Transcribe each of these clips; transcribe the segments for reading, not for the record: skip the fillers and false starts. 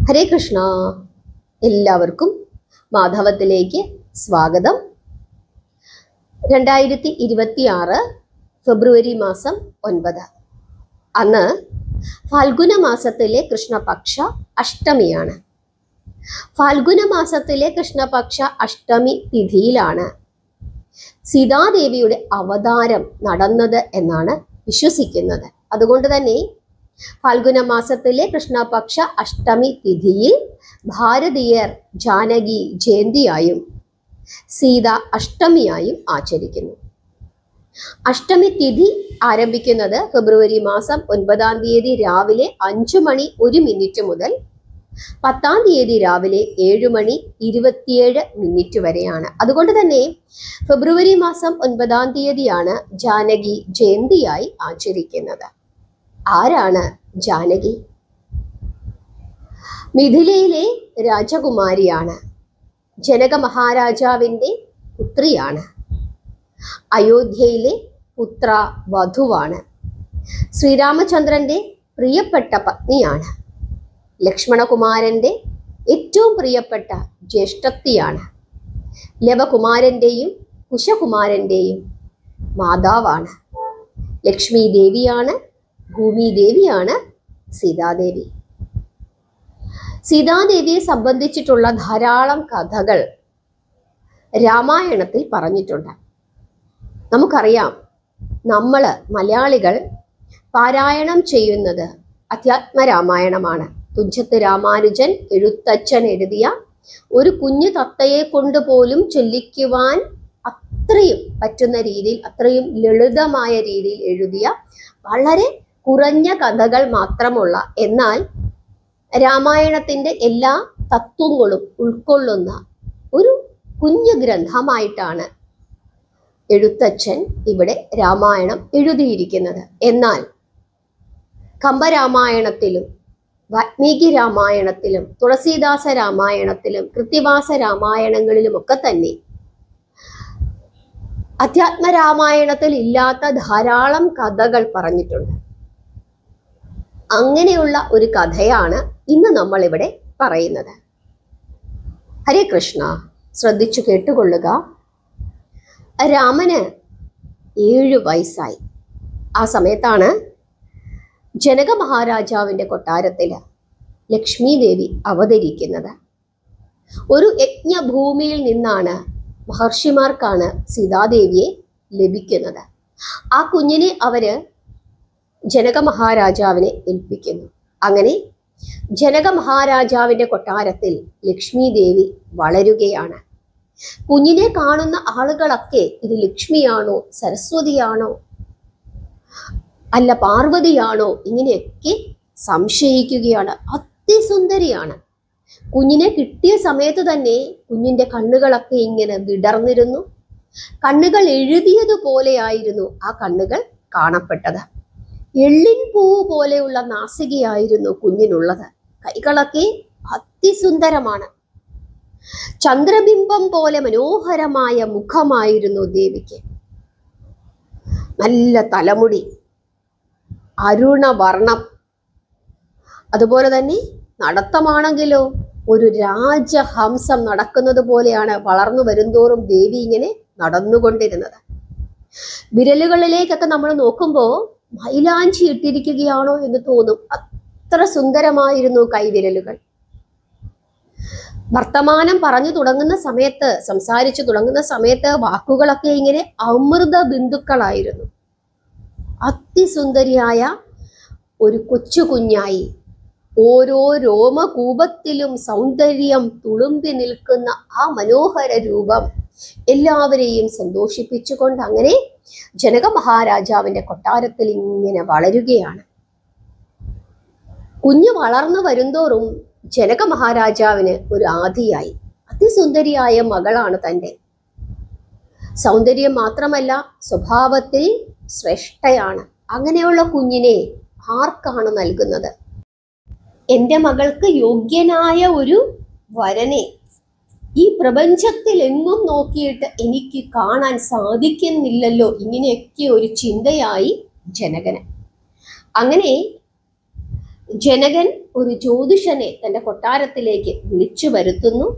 ഹരേ കൃഷ്ണ. എല്ലാവർക്കും മാധവത്തിലേക്ക് സ്വാഗതം. 2026 ഫെബ്രുവരി മാസം 9. അന്ന് ഫാൽഗുന മാസത്തിലെ കൃഷ്ണപക്ഷ അഷ്ടമിയാണ്. ഫാൽഗുന മാസത്തിലെ കൃഷ്ണപക്ഷ അഷ്ടമി തിഥിയിലാണ് സീതാദേവിയുടെ അവതാരം നടന്നത് എന്നാണ് വിശ്വസിക്കുന്നത്. അതുകൊണ്ട് തന്നെ ഫാൽഗുന മാസത്തിലെ കൃഷ്ണപക്ഷ അഷ്ടമി തിഥിയിൽ ഭാരതീയർ ജാനകി ജയന്തിയായും സീത അഷ്ടമിയായും ആചരിക്കുന്നു. അഷ്ടമി തിഥി ആരംഭിക്കുന്നത് ഫെബ്രുവരി മാസം 9 തീയതി രാവിലെ 5:01 മുതൽ 10 തീയതി രാവിലെ 7:27 വരെയാണ്. അതുകൊണ്ട് തന്നെ ഫെബ്രുവരി മാസം 9 തീയതിയാണ് ജാനകി ജയന്തിയായി ആചരിക്കുന്നത്. ആരാണ് ജാനകി? മിഥിലയിലെ രാജകുമാരിയാണ്. ജനക മഹാരാജാവിൻ്റെ പുത്രിയാണ്. അയോധ്യയിലെ പുത്ര വധുവാണ്. ശ്രീരാമചന്ദ്രന്റെ പ്രിയപ്പെട്ട പത്നിയാണ്. ലക്ഷ്മണകുമാരന്റെ ഏറ്റവും പ്രിയപ്പെട്ട ജ്യേഷ്ഠത്തിയാണ്. ലവകുമാരന്റെയും കുശകുമാരന്റെയും മാതാവാണ്. ലക്ഷ്മി ദേവിയാണ്. ഭൂമി ദേവിയാണ് സീതാദേവി. സീതാദേവിയെ സംബന്ധിച്ചിട്ടുള്ള ധാരാളം കഥകൾ രാമായണത്തിൽ പറഞ്ഞിട്ടുണ്ട്. നമുക്കറിയാം, നമ്മള് മലയാളികൾ പാരായണം ചെയ്യുന്നത് അധ്യാത്മരാമായണമാണ്. തുഞ്ചത്ത് രാമാനുജൻ എഴുത്തച്ഛൻ എഴുതിയ ഒരു കുഞ്ഞു തത്തയെ കൊണ്ട് പോലും ചൊല്ലിക്കുവാൻ അത്രയും പറ്റുന്ന രീതിയിൽ, അത്രയും ലളിതമായ രീതിയിൽ എഴുതിയ വളരെ കുറഞ്ഞ കഥകൾ മാത്രമുള്ള, എന്നാൽ രാമായണത്തിന്റെ എല്ലാ തത്വങ്ങളും ഉൾക്കൊള്ളുന്ന ഒരു കുഞ്ഞു ഗ്രന്ഥമായിട്ടാണ് എഴുത്തച്ഛൻ ഇവിടെ രാമായണം എഴുതിയിരിക്കുന്നത്. എന്നാൽ കമ്പരാമായണത്തിലും വാൽമീകി രാമായണത്തിലും തുളസീദാസ രാമായണത്തിലും കൃത്തിവാസ രാമായണങ്ങളിലുമൊക്കെ തന്നെ അധ്യാത്മരാമായണത്തിൽ ഇല്ലാത്ത ധാരാളം കഥകൾ പറഞ്ഞിട്ടുണ്ട്. അങ്ങനെയുള്ള ഒരു കഥയാണ് ഇന്ന് നമ്മൾ ഇവിടെ പറയുന്നത്. ഹരേ കൃഷ്ണ. ശ്രദ്ധിച്ചു കേട്ടുകൊള്ളുക. രാമന് 7 വയസ്സായി. ആ സമയത്താണ് ജനക മഹാരാജാവിൻ്റെ കൊട്ടാരത്തില് ലക്ഷ്മി ദേവി അവതരിക്കുന്നത്. ഒരു യജ്ഞഭൂമിയിൽ നിന്നാണ് മഹർഷിമാർക്കാണ് സീതാദേവിയെ ലഭിക്കുന്നത്. ആ കുഞ്ഞിനെ അവര് ജനക മഹാരാജാവിനെ ഏൽപ്പിക്കുന്നു. അങ്ങനെ ജനക മഹാരാജാവിൻ്റെ കൊട്ടാരത്തിൽ ലക്ഷ്മി ദേവി വളരുകയാണ്. കുഞ്ഞിനെ കാണുന്ന ആളുകളൊക്കെ ഇത് ലക്ഷ്മിയാണോ, സരസ്വതിയാണോ, അല്ല പാർവതിയാണോ, ഇങ്ങനെയൊക്കെ സംശയിക്കുകയാണ്. അതിസുന്ദരിയാണ്. കുഞ്ഞിനെ കിട്ടിയ സമയത്ത് തന്നെ കുഞ്ഞിൻ്റെ കണ്ണുകളൊക്കെ ഇങ്ങനെ വിടർന്നിരുന്നു. കണ്ണുകൾ എഴുതിയതുപോലെയായിരുന്നു ആ കണ്ണുകൾ കാണപ്പെട്ടത്. എള്ളിൻ പൂവ് പോലെയുള്ള നാസികയായിരുന്നു കുഞ്ഞിനുള്ളത്. കൈകളൊക്കെ അതിസുന്ദരമാണ്. ചന്ദ്രബിംബം പോലെ മനോഹരമായ മുഖമായിരുന്നു ദേവിക്ക്. നല്ല തലമുടി, അരുണവർണം. അതുപോലെ തന്നെ നടത്തമാണെങ്കിലോ ഒരു രാജഹംസം നടക്കുന്നത് പോലെയാണ് വളർന്നു വരുന്തോറും ദേവി ഇങ്ങനെ നടന്നുകൊണ്ടിരുന്നത്. വിരലുകളിലേക്കൊക്കെ നമ്മൾ നോക്കുമ്പോൾ മൈലാഞ്ചി ഇട്ടിരിക്കുകയാണോ എന്ന് തോന്നും. അത്ര സുന്ദരമായിരുന്നു കൈവിരലുകൾ. വർത്തമാനം പറഞ്ഞു തുടങ്ങുന്ന സമയത്ത്, സംസാരിച്ചു തുടങ്ങുന്ന സമയത്ത് വാക്കുകളൊക്കെ ഇങ്ങനെ അമൃത ബിന്ദുക്കളായിരുന്നു. അതിസുന്ദരിയായ ഒരു കൊച്ചു കുഞ്ഞായി ഓരോ രോമകൂപത്തിലും സൗന്ദര്യം തുളുമ്പി നിൽക്കുന്ന ആ മനോഹര രൂപം എല്ലാവരെയും സന്തോഷിപ്പിച്ചുകൊണ്ട് അങ്ങനെ ജനക മഹാരാജാവിൻ്റെ കൊട്ടാരത്തിൽ ഇങ്ങനെ വളരുകയാണ്. കുഞ്ഞ് വളർന്നു വരുന്തോറും ജനക മഹാരാജാവിന് ഒരു ആദിയായി. അതിസുന്ദരിയായ മകളാണ് തൻ്റെ. സൗന്ദര്യം മാത്രമല്ല, സ്വഭാവത്തിൽ ശ്രേഷ്ഠയാണ്. അങ്ങനെയുള്ള കുഞ്ഞിനെ ആർക്കാണ് നൽകുന്നത്? എൻ്റെ മകൾക്ക് യോഗ്യനായ ഒരു വരനെ ഈ പ്രപഞ്ചത്തിൽ എങ്ങും നോക്കിയിട്ട് എനിക്ക് കാണാൻ സാധിക്കുന്നില്ലല്ലോ. ഇങ്ങനെയൊക്കെ ഒരു ചിന്തയായി ജനകന്. അങ്ങനെ ജനകൻ ഒരു ജ്യോതിഷനെ തന്റെ കൊട്ടാരത്തിലേക്ക് വിളിച്ചു വരുത്തുന്നു.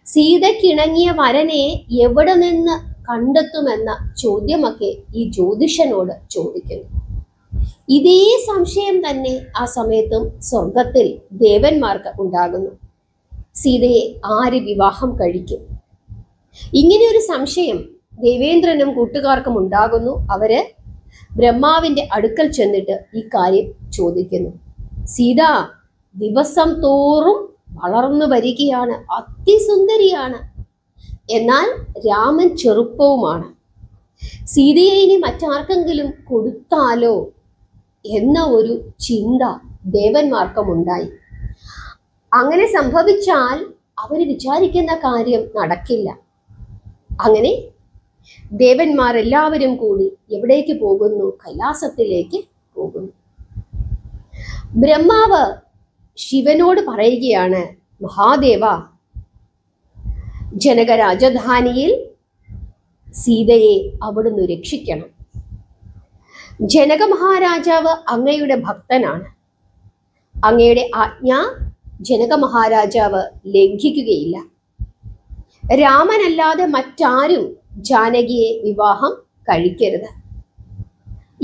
സീതയ്ക്കിണങ്ങിയ വരനെ എവിടെ നിന്ന് കണ്ടെത്തുമെന്ന ചോദ്യമൊക്കെ ഈ ജ്യോതിഷനോട് ചോദിക്കുന്നു. ഇതേ സംശയം തന്നെ ആ സമയത്തും സ്വർഗത്തിൽ ദേവന്മാർക്ക് ഉണ്ടാകുന്നു. സീതയെ ആര് വിവാഹം കഴിക്കും? ഇങ്ങനെ ഒരു സംശയം ദേവേന്ദ്രനും കൂട്ടുകാർക്കും ഉണ്ടാകുന്നു. അവര് ബ്രഹ്മാവിന്റെ അടുക്കൽ ചെന്നിട്ട് ഈ കാര്യം ചോദിക്കുന്നു. സീത ദിവസം തോറും വളർന്നു വരികയാണ്, അതിസുന്ദരിയാണ്. എന്നാൽ രാമൻ ചെറുപ്പവുമാണ്. സീതയെ ഇനി മറ്റാർക്കെങ്കിലും കൊടുത്താലോ എന്ന ഒരു ചിന്ത ദേവന്മാർക്കും ഉണ്ടായി. അങ്ങനെ സംഭവിച്ചാൽ അവര് വിചാരിക്കുന്ന കാര്യം നടക്കില്ല. അങ്ങനെ ദേവന്മാർ എല്ലാവരും കൂടി എവിടേക്ക് പോകുന്നു? കൈലാസത്തിലേക്ക് പോകുന്നു. ബ്രഹ്മാവ് ശിവനോട് പറയുകയാണ്, മഹാദേവ, ജനക രാജധാനിയിൽ സീതയെ അവിടുന്ന് രക്ഷിക്കണം. ജനക മഹാരാജാവ് അങ്ങയുടെ ഭക്തനാണ്. അങ്ങയുടെ ആജ്ഞ ജനക മഹാരാജാവ് ലംഘിക്കുകയില്ല. രാമനല്ലാതെ മറ്റാരും ജാനകിയെ വിവാഹം കഴിക്കരുത്.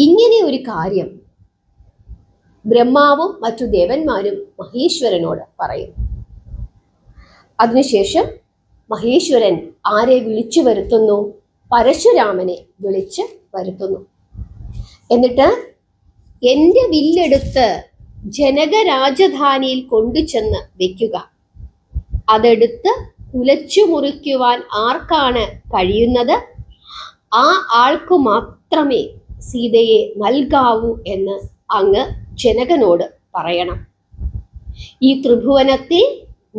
ഇങ്ങനെ ഒരു കാര്യം ബ്രഹ്മാവും മറ്റു ദേവന്മാരും മഹേശ്വരനോട് പറയും. അതിനുശേഷം മഹേശ്വരൻ ആരെ വിളിച്ചു വരുത്തുന്നു? പരശുരാമനെ വിളിച്ച് വരുത്തുന്നു. എന്നിട്ട് എൻ്റെ വില്ലെടുത്ത് ജനക രാജധാനിയിൽ കൊണ്ടുചെന്ന് വെക്കുക. അതെടുത്ത് കുലച്ചു മുറിക്കുവാൻ ആർക്കാണ് കഴിയുന്നത്, ആ ആൾക്കു മാത്രമേ സീതയെ നൽകാവൂ എന്ന് അങ്ങ് ജനകനോട് പറയണം. ഈ ത്രിഭുവനത്തിൽ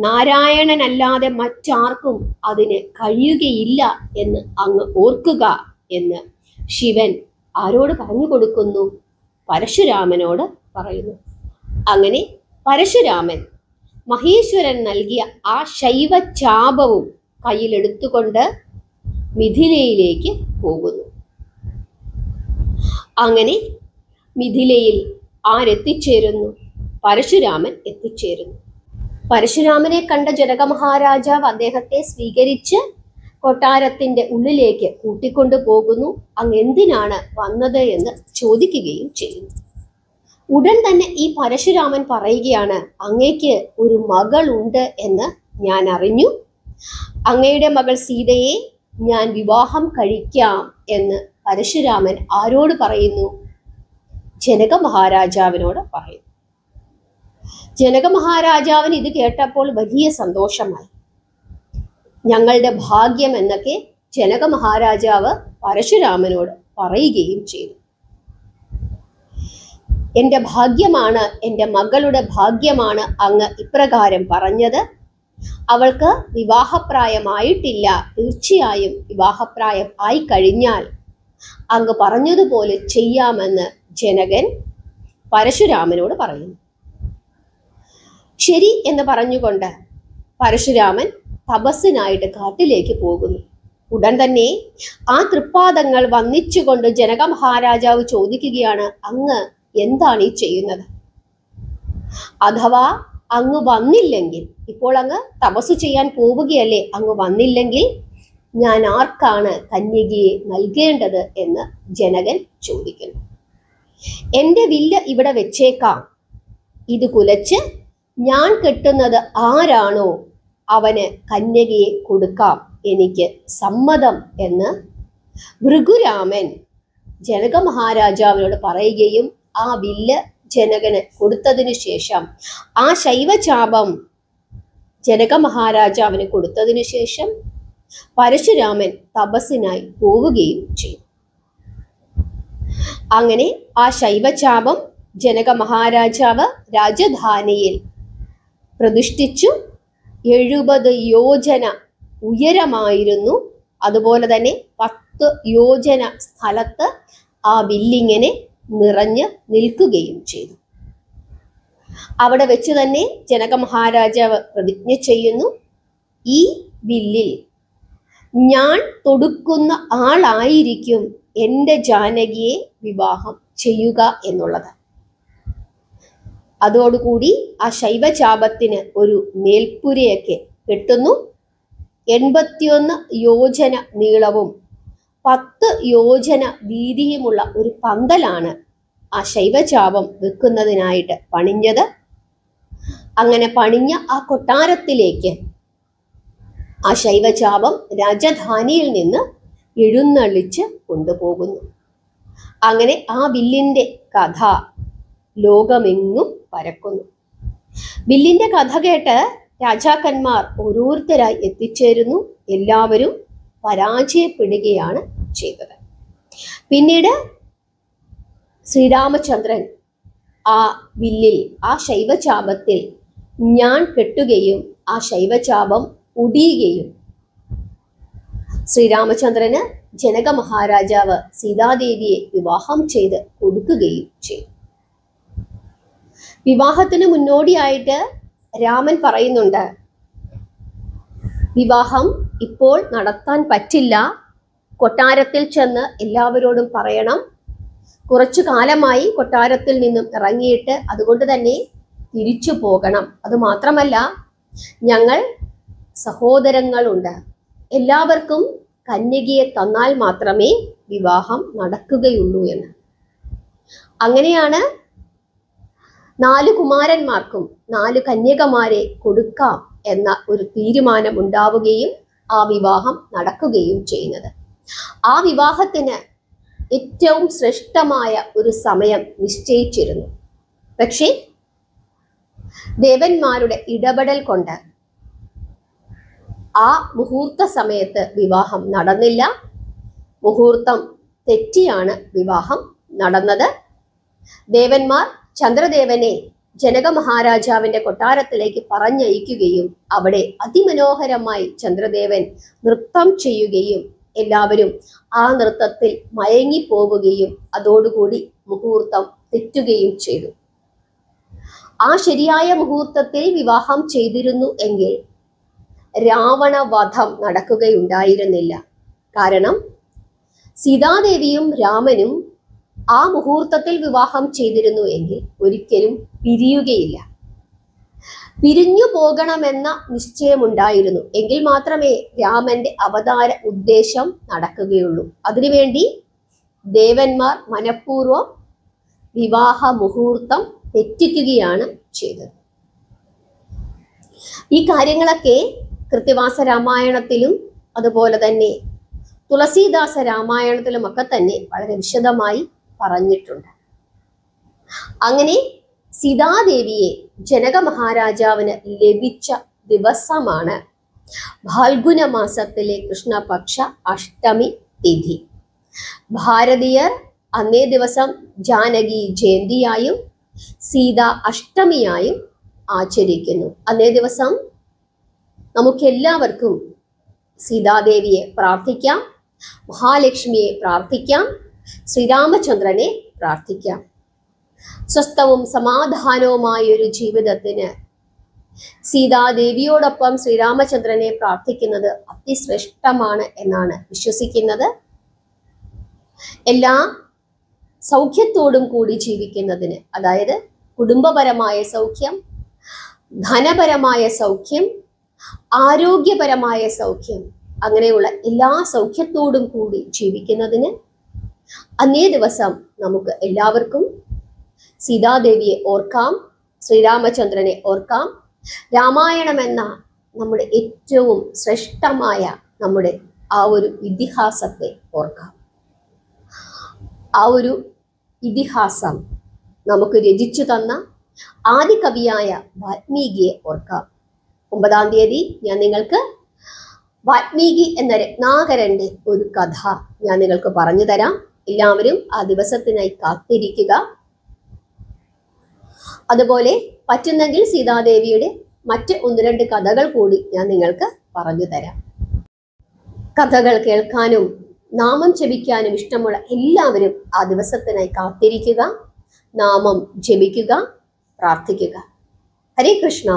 നാരായണനല്ലാതെ മറ്റാർക്കും അതിന് കഴിയുകയില്ല എന്ന് അങ്ങ് ഓർക്കുക എന്ന് ശിവൻ ആരോട് പറഞ്ഞു കൊടുക്കുന്നു? പരശുരാമനോട് പറയുന്നു. അങ്ങനെ പരശുരാമൻ മഹേശ്വരൻ നൽകിയ ആ ശൈവ ചാപവും കയ്യിലെടുത്തുകൊണ്ട് മിഥിലയിലേക്ക് പോകുന്നു. അങ്ങനെ മിഥിലയിൽ ആരെത്തിച്ചേരുന്നു? പരശുരാമൻ എത്തിച്ചേരുന്നു. പരശുരാമനെ കണ്ട ജനക മഹാരാജാവ് അദ്ദേഹത്തെ സ്വീകരിച്ച് കൊട്ടാരത്തിന്റെ ഉള്ളിലേക്ക് കൂട്ടിക്കൊണ്ടു പോകുന്നു. അങ്ങ് എന്തിനാണ് വന്നത് എന്ന് ചോദിക്കുകയും ചെയ്യുന്നു. ഉടൻ തന്നെ ഈ പരശുരാമൻ പറയുകയാണ്, അങ്ങയ്ക്ക് ഒരു മകളുണ്ട് എന്ന് ഞാൻ അറിഞ്ഞു. അങ്ങയുടെ മകൾ സീതയെ ഞാൻ വിവാഹം കഴിക്കാം എന്ന് പരശുരാമൻ ആരോട് പറയുന്നു? ജനക മഹാരാജാവിനോട് പറയുന്നു. ജനക മഹാരാജാവിന് ഇത് കേട്ടപ്പോൾ വലിയ സന്തോഷമായി. ഞങ്ങളുടെ ഭാഗ്യം എന്നൊക്കെ ജനക മഹാരാജാവ് പരശുരാമനോട് പറയുകയും ചെയ്തു. എൻ്റെ ഭാഗ്യമാണ്, എൻ്റെ മകളുടെ ഭാഗ്യമാണ് അങ്ങ് ഇപ്രകാരം പറഞ്ഞത്. അവൾക്ക് വിവാഹപ്രായമായിട്ടില്ല. തീർച്ചയായും വിവാഹപ്രായം ആയി കഴിഞ്ഞാൽ അങ്ങ് പറഞ്ഞതുപോലെ ചെയ്യാമെന്ന് ജനകൻ പരശുരാമനോട് പറയുന്നു. ശരി എന്ന് പറഞ്ഞുകൊണ്ട് പരശുരാമൻ തപസ്സിനായിട്ട് കാട്ടിലേക്ക് പോകുന്നു. ഉടൻ തന്നെ ആ തൃപ്പാദങ്ങൾ വന്ദിച്ചുകൊണ്ട് ജനക മഹാരാജാവ് ചോദിക്കുകയാണ്, അങ്ങ് എന്താണ് ഈ ചെയ്യുന്നത്? അഥവാ അങ്ങ് വന്നില്ലെങ്കിൽ, ഇപ്പോൾ അങ്ങ് തപസ് ചെയ്യാൻ പോവുകയല്ലേ, അങ്ങ് വന്നില്ലെങ്കിൽ ഞാൻ ആർക്കാണ് കന്യകയെ നൽകേണ്ടത് എന്ന് ജനകൻ ചോദിക്കുന്നു. എൻ്റെ വില്ല് ഇവിടെ വെച്ചേക്കാം. ഇത് കുലച്ച് ഞാൻ കെട്ടുന്നത് ആരാണോ അവന് കന്യകയെ കൊടുക്കാം, എനിക്ക് സമ്മതം എന്ന് ഭൃഗുരാമൻ ജനക മഹാരാജാവിനോട് പറയുകയും ആ വില്ല് ജനകന് കൊടുത്തതിനു ശേഷം ആ ശൈവചാപം ജനക മഹാരാജാവിന് കൊടുത്തതിനു ശേഷം പരശുരാമൻ തപസ്സിനായി പോവുകയും ചെയ്തു. അങ്ങനെ ആ ശൈവചാപം ജനക മഹാരാജാവ് രാജധാനിയിൽ പ്രതിഷ്ഠിച്ചു. 70 യോജന ഉയരമായിരുന്നു. അതുപോലെ തന്നെ 10 യോജന സ്ഥലത്ത് ആ വില്ലിങ്ങനെ നിറഞ്ഞ് നിൽക്കുകയും ചെയ്തു. അവിടെ വെച്ച് തന്നെ ജനക മഹാരാജാവ് പ്രതിജ്ഞ ചെയ്യുന്നു, ഈ വില്ലിൽ ഞാൻ തൊടുക്കുന്ന ആളായിരിക്കും എൻ്റെ ജാനകിയെ വിവാഹം ചെയ്യുക എന്നുള്ളത്. അതോടുകൂടി ആ ശൈവചാപത്തിന് ഒരു മേൽപ്പുരയൊക്കെ കെട്ടുന്നു. 81 യോജന നീളവും 10 യോജന വീതിയുമുള്ള ഒരു പന്തലാണ് ആ ശൈവചാപം വെക്കുന്നതിനായിട്ട് പണിഞ്ഞത്. അങ്ങനെ പണിഞ്ഞ ആ കൊട്ടാരത്തിലേക്ക് ആ ശൈവചാപം രാജധാനിയിൽ നിന്ന് എഴുന്നള്ളിച്ച് കൊണ്ടുപോകുന്നു. അങ്ങനെ ആ വില്ലിന്റെ കഥ ലോകമെങ്ങും പരക്കുന്നു. വില്ലിന്റെ കഥ കേട്ട് രാജാക്കന്മാർ ഓരോരുത്തരായി എത്തിച്ചേരുന്നു. എല്ലാവരും പരാജയപ്പെടുകയാണ് ചെയ്തത്. പിന്നീട് ശ്രീരാമചന്ദ്രൻ ആ വില്ലിൽ, ആ ശൈവചാപത്തിൽ ഞാൻ കെട്ടുകയും ആ ശൈവചാപം ഒടിയുകയും ശ്രീരാമചന്ദ്രന് ജനക മഹാരാജാവ് സീതാദേവിയെ വിവാഹം ചെയ്ത് കൊടുക്കുകയും ചെയ്തു. വിവാഹത്തിന് മുന്നോടിയായിട്ട് രാമൻ പറയുന്നുണ്ട്, വിവാഹം ഇപ്പോൾ നടത്താൻ പറ്റില്ല, കൊട്ടാരത്തിൽ ചെന്ന് എല്ലാവരോടും പറയണം, കുറച്ചു കാലമായി കൊട്ടാരത്തിൽ നിന്നും ഇറങ്ങിയിട്ട്, അതുകൊണ്ട് തന്നെ തിരിച്ചു പോകണം. അതുമാത്രമല്ല, ഞങ്ങൾ സഹോദരങ്ങളുണ്ട്, എല്ലാവർക്കും കന്യകയെ തന്നാൽ മാത്രമേ വിവാഹം നടക്കുകയുള്ളൂ എന്ന്. അങ്ങനെയാണ് 4 കുമാരന്മാർക്കും 4 കന്യകമാരെ കൊടുക്കാം എന്ന ഒരു തീരുമാനം ഉണ്ടാവുകയും ആ വിവാഹം നടക്കുകയും ചെയ്യുന്നത്. ആ വിവാഹത്തിന് ഏറ്റവും ശ്രേഷ്ഠമായ ഒരു സമയം നിശ്ചയിച്ചിരുന്നു. പക്ഷേ ദേവന്മാരുടെ ഇടപെടൽ കൊണ്ട് ആ മുഹൂർത്ത സമയത്ത് വിവാഹം നടന്നില്ല. മുഹൂർത്തം തെറ്റിയാണ് വിവാഹം നടന്നത്. ദേവന്മാർ ചന്ദ്രദേവനെ ജനക മഹാരാജാവിന്റെ കൊട്ടാരത്തിലേക്ക് പറഞ്ഞയക്കുകയും അവിടെ അതിമനോഹരമായി ചന്ദ്രദേവൻ നൃത്തം ചെയ്യുകയും എല്ലാവരും ആ നൃത്തത്തിൽ മയങ്ങിപ്പോവുകയും അതോടുകൂടി മുഹൂർത്തം തെറ്റുകയും ചെയ്തു. ആ ശരിയായ മുഹൂർത്തത്തിൽ വിവാഹം ചെയ്തിരുന്നു എങ്കിൽ രാവണവധം നടക്കുകയുണ്ടായിരുന്നില്ല. കാരണം സീതാദേവിയും രാമനും ആ മുഹൂർത്തത്തിൽ വിവാഹം ചെയ്തിരുന്നു എങ്കിൽ ഒരിക്കലും പിരിയുകയില്ല. പിരിഞ്ഞു പോകണമെന്ന നിശ്ചയമുണ്ടായിരുന്നു എങ്കിൽ മാത്രമേ രാമന്റെ അവതാര ഉദ്ദേശം നടക്കുകയുള്ളൂ. അതിനുവേണ്ടി ദേവന്മാർ മനഃപൂർവ്വം വിവാഹ മുഹൂർത്തം തെറ്റിക്കുകയാണ് ചെയ്തത്. ഈ കാര്യങ്ങളൊക്കെ കൃത്തിവാസ രാമായണത്തിലും അതുപോലെ തന്നെ തുളസീദാസ രാമായണത്തിലും ഒക്കെ തന്നെ വളരെ വിശദമായി പറഞ്ഞിട്ടുണ്ട്. അങ്ങനെ സീതാദേവിയെ ജനക മഹാരാജാവിന് ലഭിച്ച ദിവസമാണ് ഫാൽഗുന മാസത്തിലെ കൃഷ്ണപക്ഷ അഷ്ടമി തിഥി. ഭാരതീയർ അന്നേ ദിവസം ജാനകി ജയന്തിയായും സീത അഷ്ടമിയായും ആചരിക്കുന്നു. അന്നേ ദിവസം നമുക്കെല്ലാവർക്കും സീതാദേവിയെ പ്രാർത്ഥിക്കാം, മഹാലക്ഷ്മിയെ പ്രാർത്ഥിക്കാം, ശ്രീരാമചന്ദ്രനെ പ്രാർത്ഥിക്കാം. സ്വസ്ഥവും സമാധാനവുമായൊരു ജീവിതത്തിന് സീതാദേവിയോടൊപ്പം ശ്രീരാമചന്ദ്രനെ പ്രാർത്ഥിക്കുന്നത് അതിശ്രേഷ്ഠമാണ് എന്നാണ് വിശ്വസിക്കുന്നത്. എല്ലാ സൗഖ്യത്തോടും കൂടി ജീവിക്കുന്നതിന്, അതായത് കുടുംബപരമായ സൗഖ്യം, ധനപരമായ സൗഖ്യം, ആരോഗ്യപരമായ സൗഖ്യം, അങ്ങനെയുള്ള എല്ലാ സൗഖ്യത്തോടും കൂടി ജീവിക്കുന്നതിന് അന്നേ ദിവസം നമുക്ക് എല്ലാവർക്കും സീതാദേവിയെ ഓർക്കാം, ശ്രീരാമചന്ദ്രനെ ഓർക്കാം, രാമായണം എന്ന നമ്മുടെ ഏറ്റവും ശ്രേഷ്ഠമായ നമ്മുടെ ആ ഒരു ഇതിഹാസത്തെ ഓർക്കാം. ആ ഒരു ഇതിഹാസം നമുക്ക് രചിച്ചു തന്ന ആദികവിയായ വാൽമീകിയെ ഓർക്കാം. 9-ാം തീയതി ഞാൻ നിങ്ങൾക്ക് വാൽമീകി എന്ന രത്നാകരന്റെ ഒരു കഥ ഞാൻ നിങ്ങൾക്ക് പറഞ്ഞു തരാം. എല്ലാവരും ആ ദിവസത്തിനായി കാത്തിരിക്കുക. അതുപോലെ പറ്റുന്നെങ്കിൽ സീതാദേവിയുടെ മറ്റ് 1-2 കഥകൾ കൂടി ഞാൻ നിങ്ങൾക്ക് പറഞ്ഞു തരാം. കഥകൾ കേൾക്കാനും നാമം ജപിക്കാനും ഇഷ്ടമുള്ള എല്ലാവരും ആ ദിവസത്തിനായി കാത്തിരിക്കുക, നാമം ജപിക്കുക, പ്രാർത്ഥിക്കുക. ഹരേ കൃഷ്ണ.